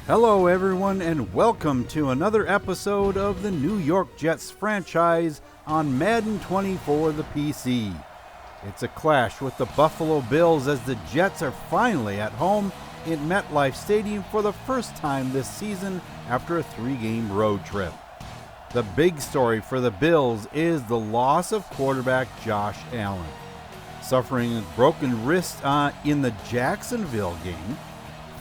Hello everyone and welcome to another episode of the New York Jets franchise on Madden 20 for the PC. It's a clash with the Buffalo Bills as the Jets are finally at home in MetLife Stadium for the first time this season after a 3-game road trip. The big story for the Bills is the loss of quarterback Josh Allen. Suffering a broken wrist in the Jacksonville game,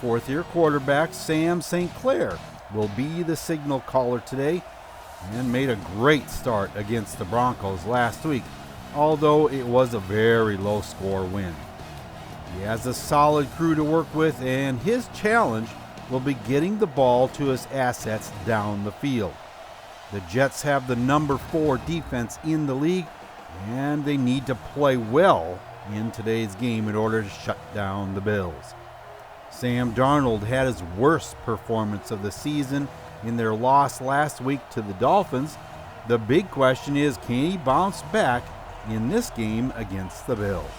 fourth-year quarterback Sam St. Clair will be the signal caller today and made a great start against the Broncos last week, although it was a very low-score win. He has a solid crew to work with, and his challenge will be getting the ball to his assets down the field. The Jets have the number 4 defense in the league, and they need to play well in today's game in order to shut down the Bills. Sam Darnold had his worst performance of the season in their loss last week to the Dolphins. The big question is, can he bounce back in this game against the Bills?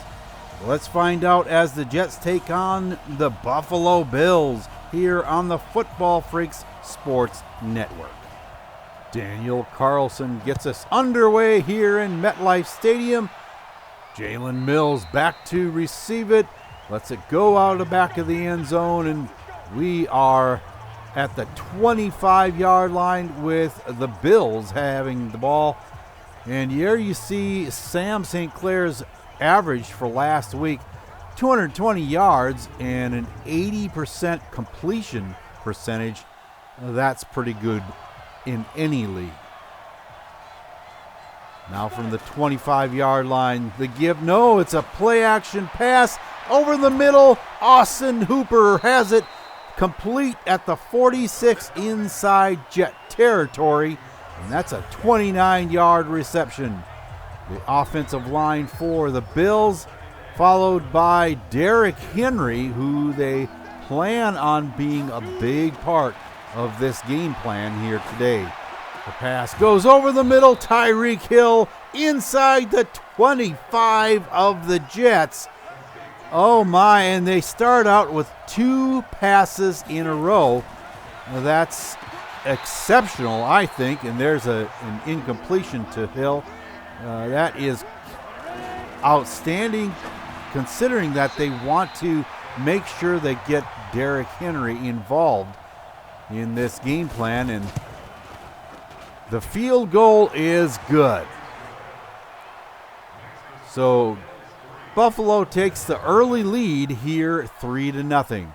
Let's find out as the Jets take on the Buffalo Bills here on the Football Freaks Sports Network. Daniel Carlson gets us underway here in MetLife Stadium. Jalen Mills back to receive it. Lets it go out of the back of the end zone, and we are at the 25-yard line with the Bills having the ball. And here you see Sam St. Clair's average for last week, 220 yards and an 80% completion percentage. That's pretty good in any league. Now from the 25-yard line, the give. No, it's a play-action pass. Over the middle, Austin Hooper has it complete at the 46 inside Jet territory, and that's a 29-yard reception. The offensive line for the Bills, followed by Derrick Henry, who they plan on being a big part of this game plan here today. The pass goes over the middle, Tyreek Hill inside the 25 of the Jets. Oh my, and they start out with 2 passes in a row. Now that's exceptional, I think, and there's an incompletion to Hill. That is outstanding considering that they want to make sure they get Derrick Henry involved in this game plan, and the field goal is good. So Buffalo takes the early lead here 3-0.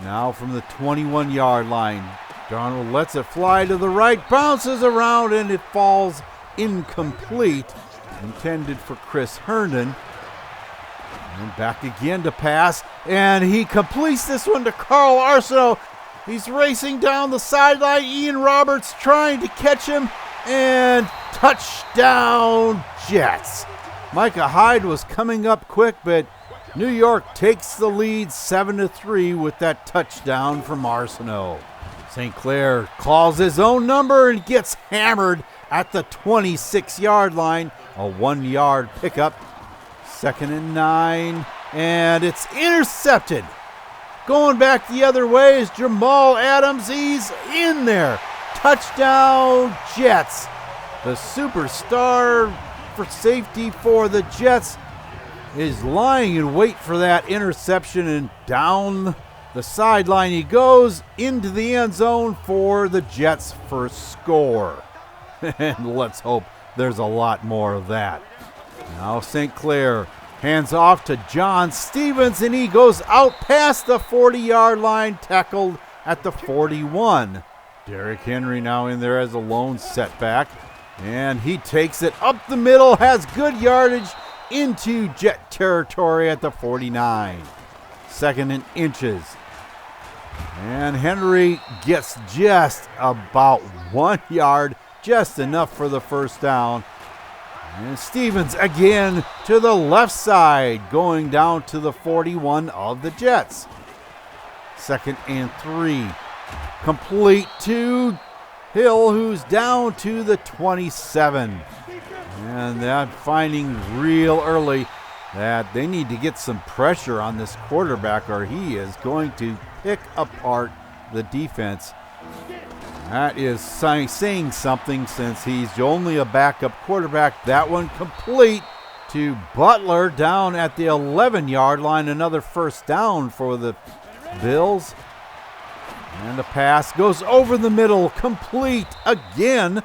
Now from the 21-yard line, Darnold lets it fly to the right, bounces around, and it falls incomplete. Intended for Chris Herndon. And back again to pass, and he completes this one to Carl Arsenault. He's racing down the sideline. Ian Roberts trying to catch him, and touchdown Jets. Micah Hyde was coming up quick, but New York takes the lead 7-3 with that touchdown from Arsenault. St. Clair calls his own number and gets hammered at the 26-yard line. A 1-yard pickup. 2nd and 9, and it's intercepted. Going back the other way is Jamal Adams. He's in there. Touchdown Jets. The superstar for safety for the Jets is lying in wait for that interception, and down the sideline he goes into the end zone for the Jets' first score. And let's hope there's a lot more of that. Now St. Clair hands off to John Stevens, and he goes out past the 40-yard line, tackled at the 41. Derrick Henry now in there as a lone setback, and he takes it up the middle, has good yardage into Jet territory at the 49. 2nd and inches. And Henry gets just about 1 yard, just enough for the first down. And Stevens again to the left side, going down to the 41 of the Jets. 2nd and 3. Complete to Hill, who's down to the 27. And they're finding real early that they need to get some pressure on this quarterback, or he is going to pick apart the defense. That is saying something since he's only a backup quarterback. That one complete to Butler down at the 11-yard line. Another first down for the Bills. And the pass goes over the middle, complete again.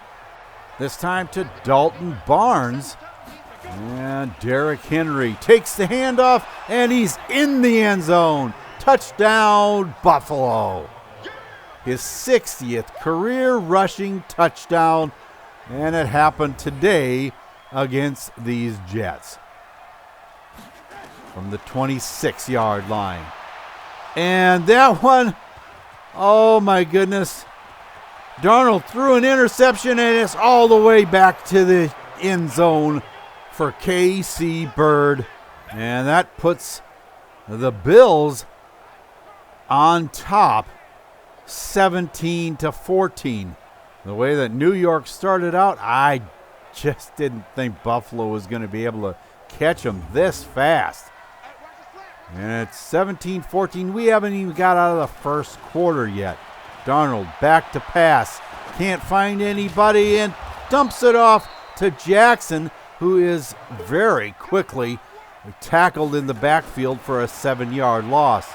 This time to Dalton Barnes. And Derrick Henry takes the handoff, and he's in the end zone. Touchdown, Buffalo. His 60th career rushing touchdown, and it happened today against these Jets. From the 26-yard line. And that one, oh my goodness. Darnold threw an interception, and it's all the way back to the end zone for K.C. Bird. And that puts the Bills on top, 17-14. The way that New York started out, I just didn't think Buffalo was going to be able to catch them this fast. And it's 17-14. We haven't even got out of the first quarter yet. Darnold back to pass. Can't find anybody and dumps it off to Jackson, who is very quickly tackled in the backfield for a 7-yard loss.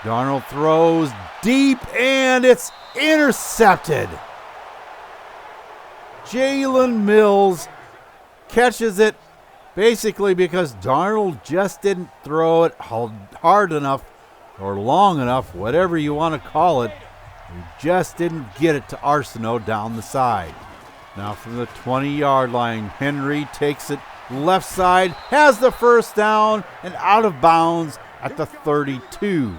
Darnold throws deep, and it's intercepted. Jalen Mills catches it basically because Darnold just didn't throw it hard enough or long enough, whatever you want to call it. He just didn't get it to Arsenault down the side. Now from the 20-yard line, Henry takes it left side, has the first down, and out of bounds at the 32.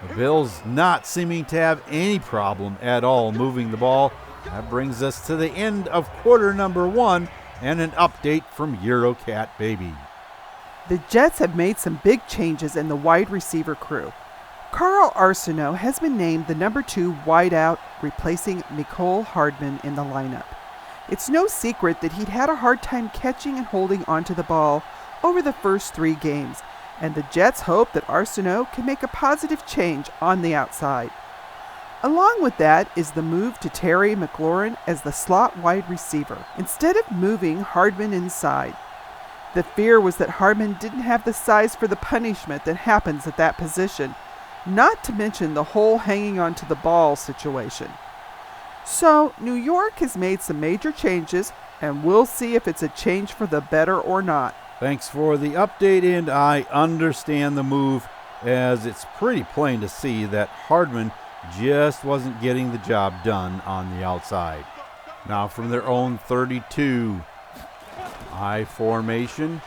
The Bills not seeming to have any problem at all moving the ball. That brings us to the end of quarter number 1 and an update from Eurocat Baby. The Jets have made some big changes in the wide receiver crew. Carl Arsenault has been named the number 2 wideout, replacing Mecole Hardman in the lineup. It's no secret that he'd had a hard time catching and holding onto the ball over the first 3 games, and the Jets hope that Arsenault can make a positive change on the outside. Along with that is the move to Terry McLaurin as the slot wide receiver, instead of moving Hardman inside. The fear was that Hardman didn't have the size for the punishment that happens at that position, not to mention the whole hanging onto the ball situation. So, New York has made some major changes, and we'll see if it's a change for the better or not. Thanks for the update, and I understand the move, as it's pretty plain to see that Hardman just wasn't getting the job done on the outside. Now from their own 32, high formation,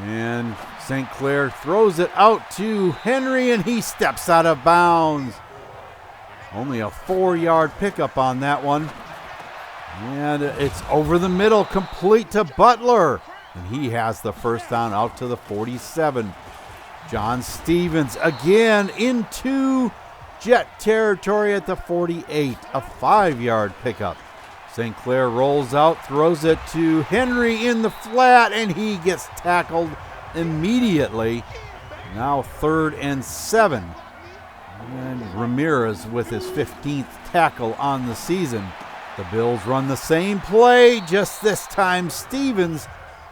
and St. Clair throws it out to Henry, and he steps out of bounds. Only a 4-yard pickup on that one. And it's over the middle, complete to Butler. And he has the first down out to the 47. John Stevens again into Jet territory at the 48. A 5-yard pickup. St. Clair rolls out, throws it to Henry in the flat, and he gets tackled immediately. Now 3rd and 7. And Ramirez with his 15th tackle on the season. The Bills run the same play, just this time Stevens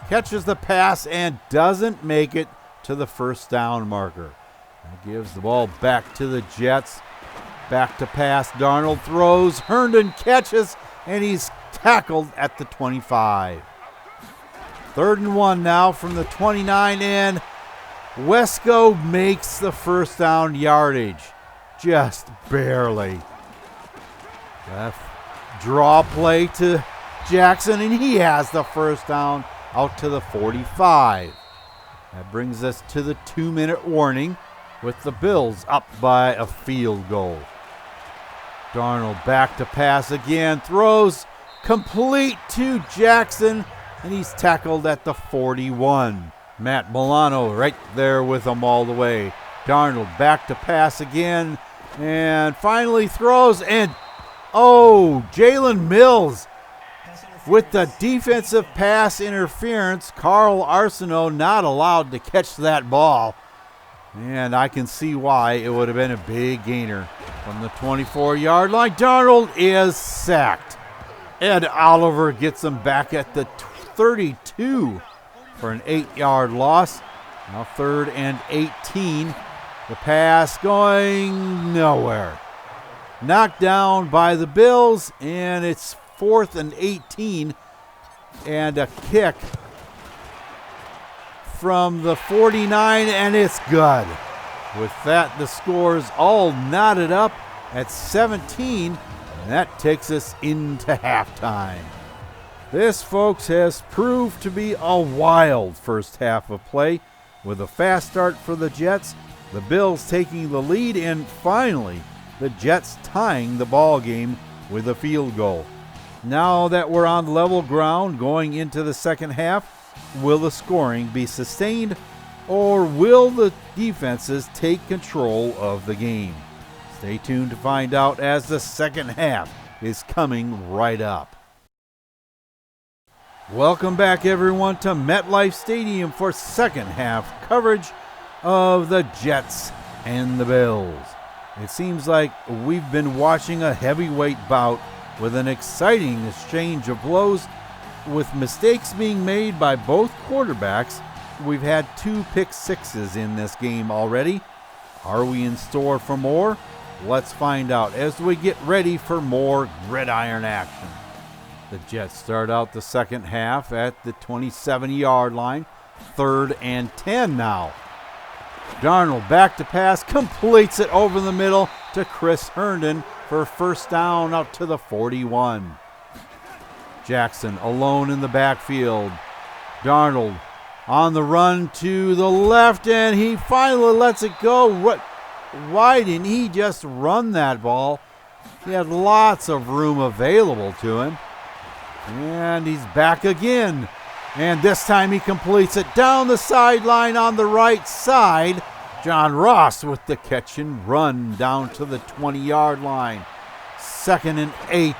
catches the pass and doesn't make it to the first down marker. That gives the ball back to the Jets. Back to pass, Darnold throws, Herndon catches, and he's tackled at the 25. 3rd and 1 now from the 29, and Wesco makes the first down yardage. Just barely. Draw play to Jackson, and he has the first down out to the 45. That brings us to the 2-minute warning with the Bills up by a field goal. Darnold back to pass again, throws complete to Jackson, and he's tackled at the 41. Matt Milano right there with him all the way. Darnold back to pass again, and finally throws, and Jalen Mills with the defensive pass interference. Carl Arsenault not allowed to catch that ball, and I can see why. It would have been a big gainer. From the 24-yard line, Darnold is sacked. Ed Oliver gets him back at the 32 for an 8-yard loss. Now 3rd and 18. The pass going nowhere. Knocked down by the Bills, and it's 4th and 18. And a kick from the 49, and it's good. With that, the score's all knotted up at 17, and that takes us into halftime. This, folks, has proved to be a wild first half of play, with a fast start for the Jets, the Bills taking the lead, and finally, the Jets tying the ball game with a field goal. Now that we're on level ground going into the second half, will the scoring be sustained, or will the defenses take control of the game? Stay tuned to find out as the second half is coming right up. Welcome back, everyone, to MetLife Stadium for second half coverage of the Jets and the Bills. It seems like we've been watching a heavyweight bout with an exciting exchange of blows, with mistakes being made by both quarterbacks. We've had 2 pick sixes in this game already. Are we in store for more? Let's find out as we get ready for more gridiron action. The Jets start out the second half at the 27-yard line, 3rd and 10 now. Darnold back to pass, completes it over the middle to Chris Herndon for first down out to the 41. Jackson alone in the backfield. Darnold on the run to the left, and he finally lets it go. Why didn't he just run that ball? He had lots of room available to him. And he's back again. And this time he completes it down the sideline on the right side. John Ross with the catch and run down to the 20-yard line. 2nd and 8.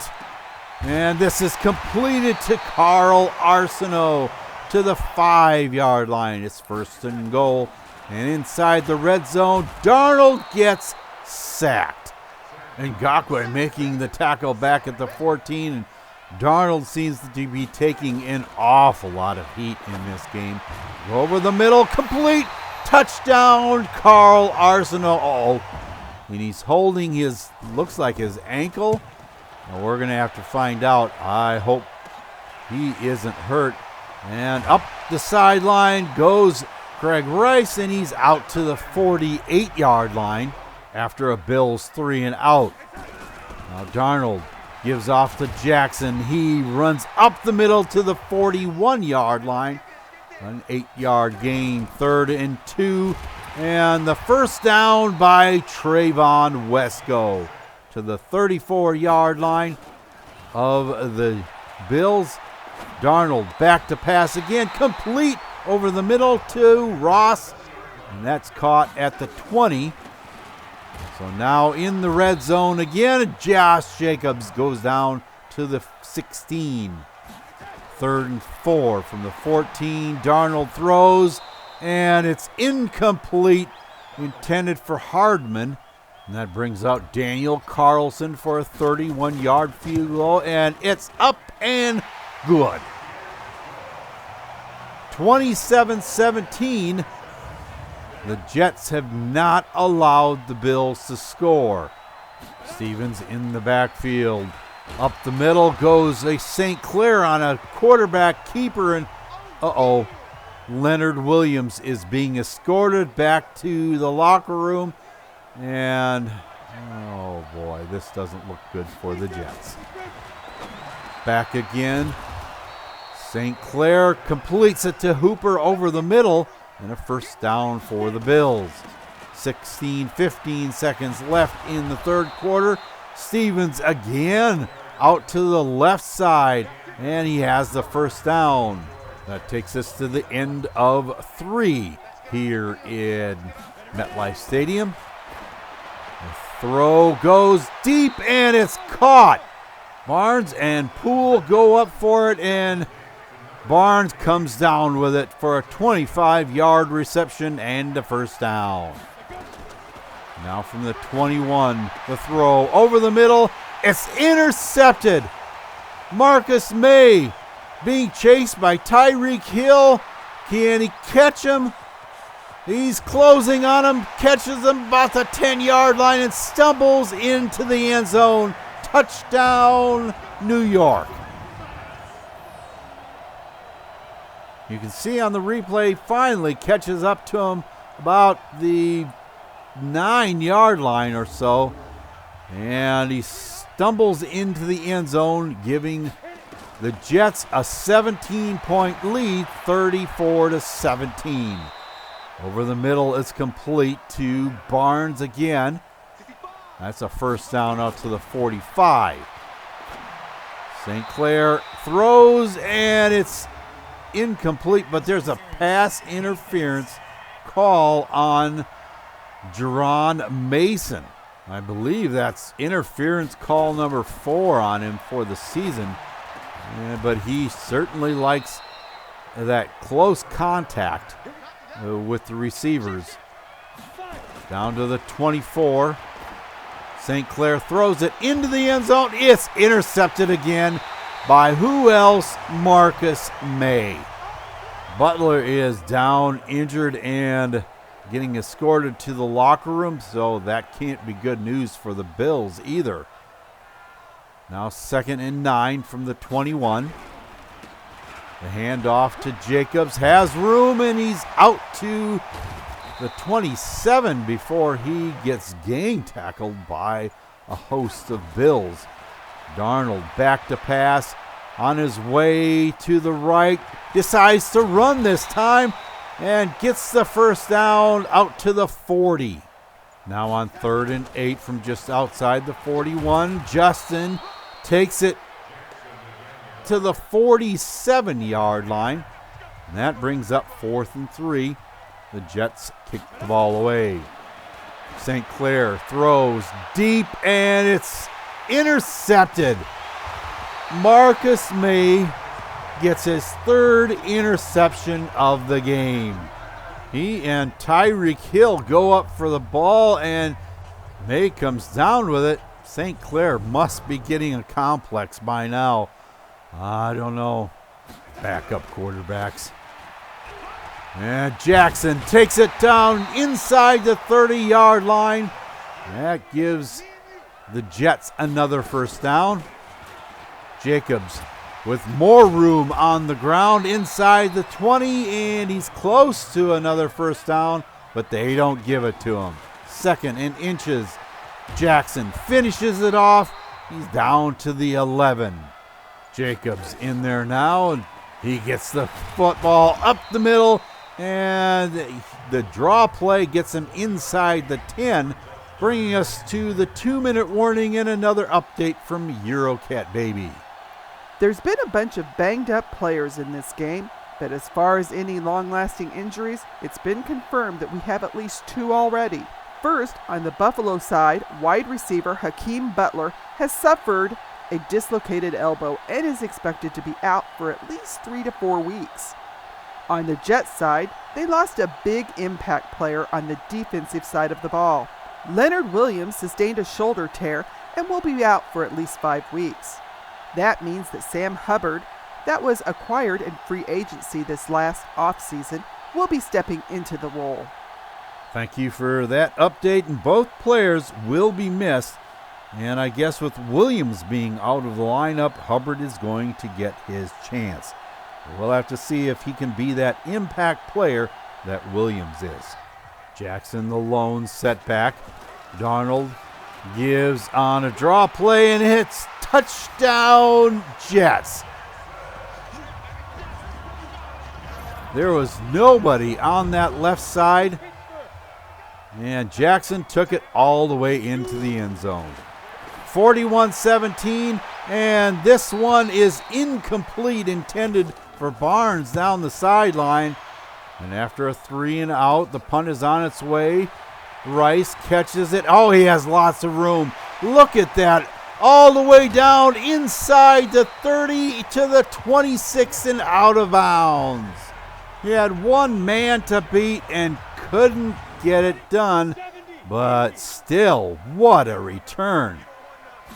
And this is completed to Carl Arsenault to the 5-yard line. It's 1st and goal. And inside the red zone, Darnold gets sacked. And Ngakoue making the tackle back at the 14. And Darnold seems to be taking an awful lot of heat in this game. Over the middle, complete, touchdown, Carl Arsenault. And he's holding his, looks like his ankle. And we're going to have to find out. I hope he isn't hurt. And up the sideline goes Greg Rice, and he's out to the 48-yard line after a Bills 3 and out. Now Darnold gives off to Jackson. He runs up the middle to the 41-yard line. An 8-yard gain, 3rd and 2. And the first down by Trayvon Wesco to the 34-yard line of the Bills. Darnold back to pass again, complete over the middle to Ross. And that's caught at the 20. So now in the red zone again, Josh Jacobs goes down to the 16. 3rd and 4 from the 14. Darnold throws, and it's incomplete, intended for Hardman. And that brings out Daniel Carlson for a 31-yard field goal, and it's up and good. 27-17. The Jets have not allowed the Bills to score. Stevens in the backfield. Up the middle goes a St. Clair on a quarterback keeper, and Leonard Williams is being escorted back to the locker room. And, oh boy, this doesn't look good for the Jets. Back again. St. Clair completes it to Hooper over the middle, and a first down for the Bills. 15 seconds left in the third quarter. Stevens again out to the left side, and he has the first down. That takes us to the end of 3 here in MetLife Stadium. The throw goes deep, and it's caught. Barnes and Poole go up for it, and Barnes comes down with it for a 25-yard reception and a first down. Now from the 21, the throw over the middle. It's intercepted. Marcus May being chased by Tyreek Hill. Can he catch him? He's closing on him, catches him about the 10-yard line and stumbles into the end zone. Touchdown, New York. You can see on the replay, finally catches up to him about the 9-yard line or so. And he stumbles into the end zone, giving the Jets a 17-point lead, 34-17. Over the middle, it's complete to Barnes again. That's a first down up to the 45. St. Clair throws, and it's incomplete, but there's a pass interference call on Jerron Mason. I believe that's interference call number 4 on him for the season. But he certainly likes that close contact with the receivers. Down to the 24. St. Clair throws it into the end zone. It's intercepted again by who else? Marcus May. Butler is down, injured, and getting escorted to the locker room, so that can't be good news for the Bills either. Now 2nd and 9 from the 21. The handoff to Jacobs, has room, and he's out to the 27 before he gets gang tackled by a host of Bills. Darnold back to pass, on his way to the right, decides to run this time and gets the first down out to the 40. Now on 3rd and 8 from just outside the 41, Justin takes it to the 47-yard line, and that brings up 4th and 3. The Jets kick the ball away. St. Clair throws deep, and it's intercepted. Marcus May gets his 3rd interception of the game. He and Tyreek Hill go up for the ball, and May comes down with it. St. Clair must be getting a complex by now. I don't know. Backup quarterbacks. And Jackson takes it down inside the 30-yard line. That gives the Jets another first down. Jacobs with more room on the ground inside the 20, and he's close to another first down, but they don't give it to him. 2nd and inches. Jackson finishes it off. He's down to the 11. Jacobs in there now, and he gets the football up the middle, and the draw play gets him inside the 10, bringing us to the 2-minute warning and another update from Eurocat Baby. There's been a bunch of banged-up players in this game, but as far as any long-lasting injuries, it's been confirmed that we have at least 2 already. First, on the Buffalo side, wide receiver Hakeem Butler has suffered a dislocated elbow and is expected to be out for at least 3 to 4 weeks. On the Jets side, they lost a big impact player on the defensive side of the ball. Leonard Williams sustained a shoulder tear and will be out for at least 5 weeks. That means that Sam Hubbard, that was acquired in free agency this last offseason, will be stepping into the role. Thank you for that update, and both players will be missed. And I guess with Williams being out of the lineup, Hubbard is going to get his chance. We'll have to see if he can be that impact player that Williams is. Jackson, the lone setback. Darnold gives on a draw play and hits. Touchdown, Jets. There was nobody on that left side, and Jackson took it all the way into the end zone. 41-17, and this one is incomplete, intended for Barnes down the sideline. And after a 3 and out, the punt is on its way. Rice catches it. Oh, he has lots of room. Look at that. All the way down inside the 30 to the 26 and out of bounds. He had one man to beat and couldn't get it done. But still, what a return.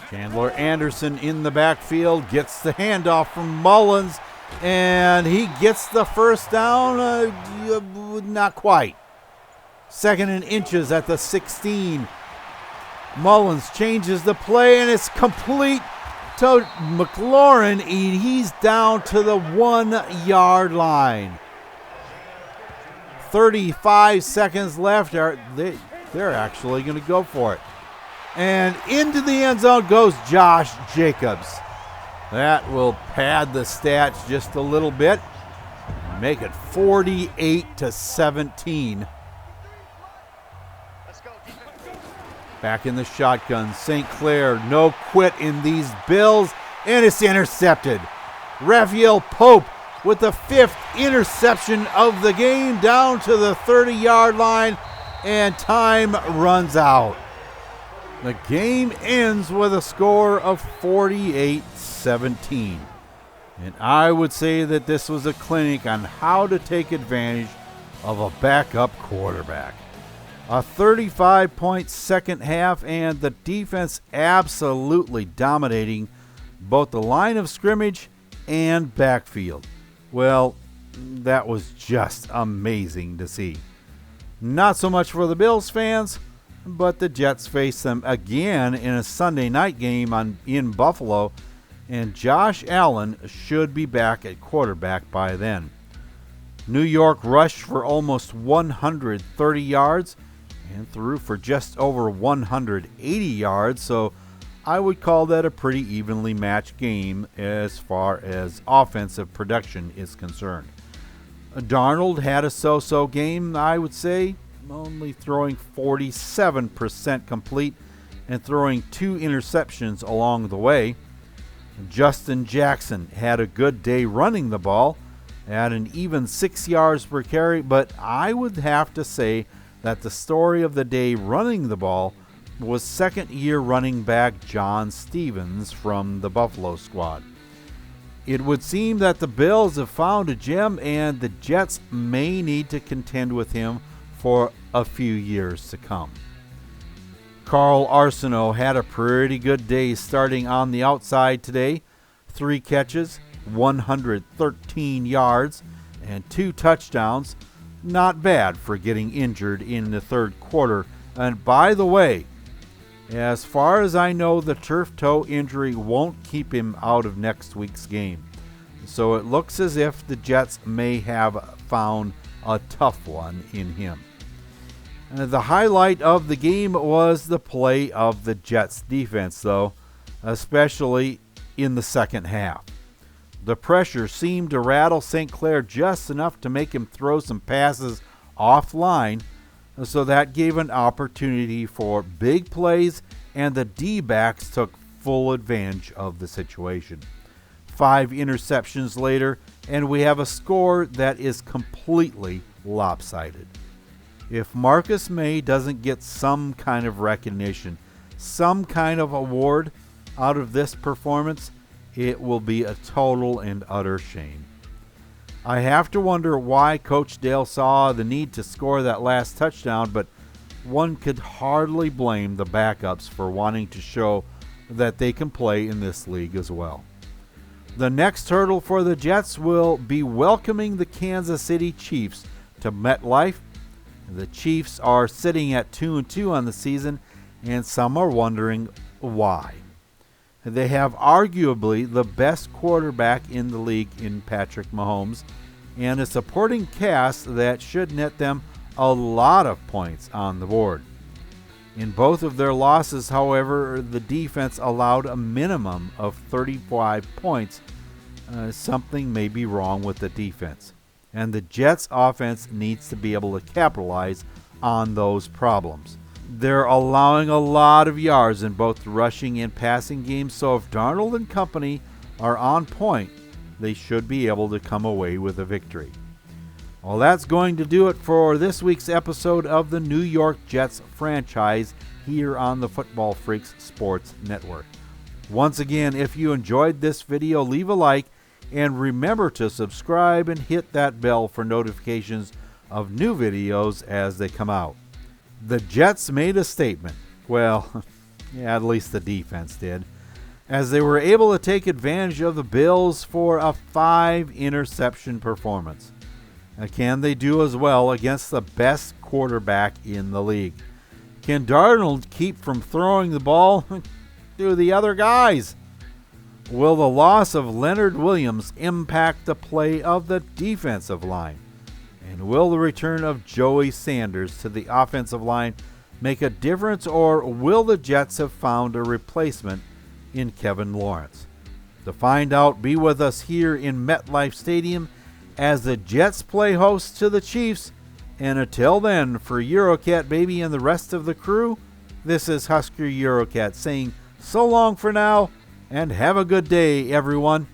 Chandler Anderson in the backfield gets the handoff from Mullins, and he gets the first down. Not quite. 2nd and inches at the 16. Mullins changes the play, and it's complete to McLaurin. He's down to the 1-yard line. 35 seconds left. They're actually going to go for it. And into the end zone goes Josh Jacobs. That will pad the stats just a little bit. Make it 48-17. Back in the shotgun, St. Clair, no quit in these Bills, and it's intercepted. Raphael Pope with the 5th interception of the game, down to the 30-yard line, and time runs out. The game ends with a score of 48-17. And I would say that this was a clinic on how to take advantage of a backup quarterback. A 35-point second half, and the defense absolutely dominating both the line of scrimmage and backfield. Well, that was just amazing to see. Not so much for the Bills fans, but the Jets face them again in a Sunday night game in Buffalo, and Josh Allen should be back at quarterback by then. New York rushed for almost 130 yards and threw for just over 180 yards, so I would call that a pretty evenly matched game as far as offensive production is concerned. Darnold had a so-so game, I would say, only throwing 47% complete and throwing 2 interceptions along the way. Justin Jackson had a good day running the ball at an even 6 yards per carry, but I would have to say that the story of the day running the ball was second-year running back John Stevens from the Buffalo squad. It would seem that the Bills have found a gem, and the Jets may need to contend with him for a few years to come. Carl Arsenault had a pretty good day starting on the outside today. 3 catches, 113 yards, and 2 touchdowns. Not bad for getting injured in the third quarter. And by the way, as far as I know, the turf toe injury won't keep him out of next week's game. So it looks as if the Jets may have found a tough one in him. The highlight of the game was the play of the Jets defense, though, especially in the second half. The pressure seemed to rattle St. Clair just enough to make him throw some passes offline, so that gave an opportunity for big plays, and the D-backs took full advantage of the situation. 5 interceptions later, and we have a score that is completely lopsided. If Marcus May doesn't get some kind of recognition, some kind of award out of this performance, it will be a total and utter shame. I have to wonder why Coach Dale saw the need to score that last touchdown, but one could hardly blame the backups for wanting to show that they can play in this league as well. The next hurdle for the Jets will be welcoming the Kansas City Chiefs to MetLife. The Chiefs are sitting at 2-2 on the season, and some are wondering why. They have arguably the best quarterback in the league in Patrick Mahomes, and a supporting cast that should net them a lot of points on the board. In both of their losses, however, the defense allowed a minimum of 35 points. Something may be wrong with the defense, and the Jets' offense needs to be able to capitalize on those problems. They're allowing a lot of yards in both the rushing and passing games, so if Darnold and company are on point, they should be able to come away with a victory. Well, that's going to do it for this week's episode of the New York Jets franchise here on the Football Freaks Sports Network. Once again, if you enjoyed this video, leave a like and remember to subscribe and hit that bell for notifications of new videos as they come out. The Jets made a statement. Well, yeah, at least the defense did, as they were able to take advantage of the Bills for a 5-interception performance. And can they do as well against the best quarterback in the league? Can Darnold keep from throwing the ball to the other guys? Will the loss of Leonard Williams impact the play of the defensive line? And will the return of Joey Sanders to the offensive line make a difference, or will the Jets have found a replacement in Kevin Lawrence? To find out, be with us here in MetLife Stadium as the Jets play host to the Chiefs. And until then, for Eurocat Baby and the rest of the crew, this is Husker Eurocat saying so long for now, and have a good day, everyone.